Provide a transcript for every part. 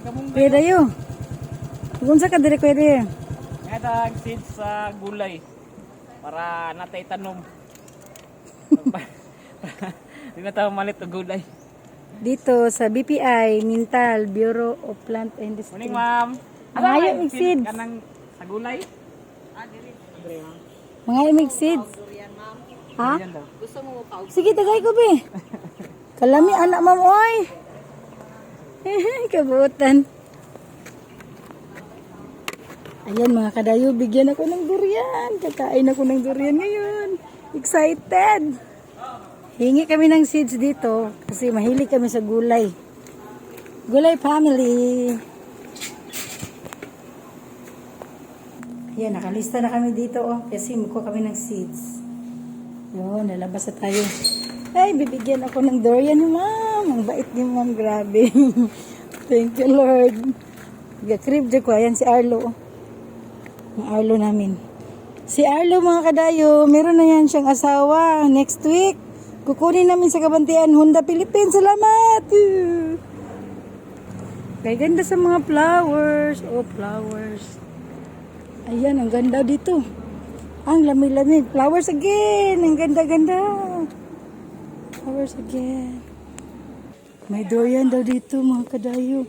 Kuya Dayo. Kung sa ka dire Kuya Dayo? Nga seeds sa gulay para natay tanom. Hindi na tayo malit o gulay. Dito sa BPI, Mintal, Bureau of Plant Industry. Morning, ma'am. Mga imig seeds. Kanang sa gulay? Mga imig seeds. Ha? Yan daw. Sige, tagay ko be. Kalami anak ma'am oy. Kabutan. Ayan mga kadayo, bigyan ako ng durian. Kakain ako ng durian ngayon. Excited. Hingi kami ng seeds dito kasi mahilig kami sa gulay. Gulay family. Ayan, nakalista na kami dito kasi magkuha kami ng seeds. Yun, nalabas na tayo. Ay, bibigyan ako ng durian ni ma'am. Ang bait ni ma'am, grabe. Thank you Lord. Gakrib dyan ko. Ayan si Arlo. Ang Arlo namin. Si Arlo mga kadayo, meron na yan siyang asawa. Next week, kukunin namin sa Kabantian, Honda Philippines. Salamat! Kaya ganda sa mga flowers. Oh, flowers. Ayan, ang ganda dito. Ang lami-lami. Flowers again. Ang ganda-ganda. Flowers again. May durian daw dito mga kadayo.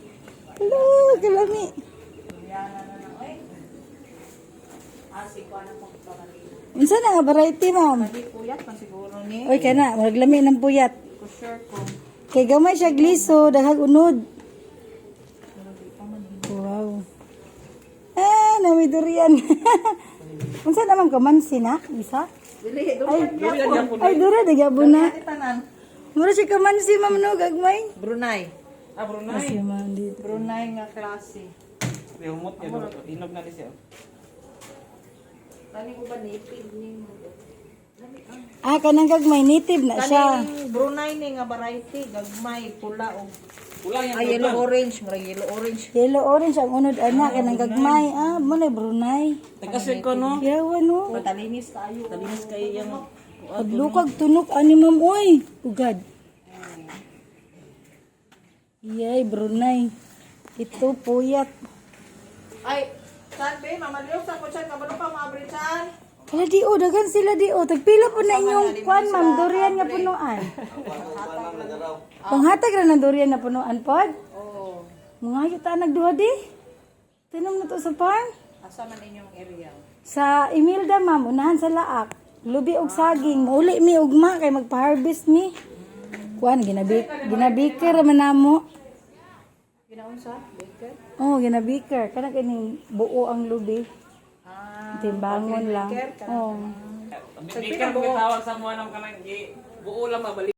Hello, kalami. Unsa na nga variety, ma'am? Puyat pa siguro ni. Oy, kana, maglami ng puyat. For sure ko. Kay gamay siya gliso, daghag unod. Wow. Ah, nami durian. Unsa naman kamansi na? Isa? Dili, Ay, dura dagyabo na. tanan. Mura si kamansi, ma'am no, gagmay. Brunei. Ah, Brunei. Kasi ma'am dito. Brunei nga klase. Humot yan. Inog na rin siya. Tani ko ba native ni? Ah, kanang gagmay native na siya. Tani Brunei ni nga variety, gagmay, pula o. Pula yan. Ay, yellow orange, mura yellow orange. Yellow orange ang unod ana kanang gagmay. Ah, mo na Brunei. Tagasig ko, no? Yawa no. Matalinis tayo. Talinis kayo yung... Paglukag tunok ani ma'am oy. Ugad. Yay, Brunei. Ito puyat. Ay, saan be? Mamaliw sa ko siya, kabalo pa maabri saan? Hala di o, dagan sila di o. Tagpila po na inyong kwan ma'am, durian nga punuan. Panghatag ra ng durian na punuan pod. Oo. Mga yuta nagduha di. Tinom na to sa farm. Asa man inyong area? Sa Imelda ma'am, unahan sa Laak. Lubi og saging, uli mi ugma kay magpa-harvest mi. Kuan ginabiker man namo. Ginaunsa? Baker? Oh, ginabiker. Kana kining buo ang lubi. Ah, Timbangon lang. baker ka. Oh. Bibikan ko tawag sa mga ng kanang buo lang mabalik.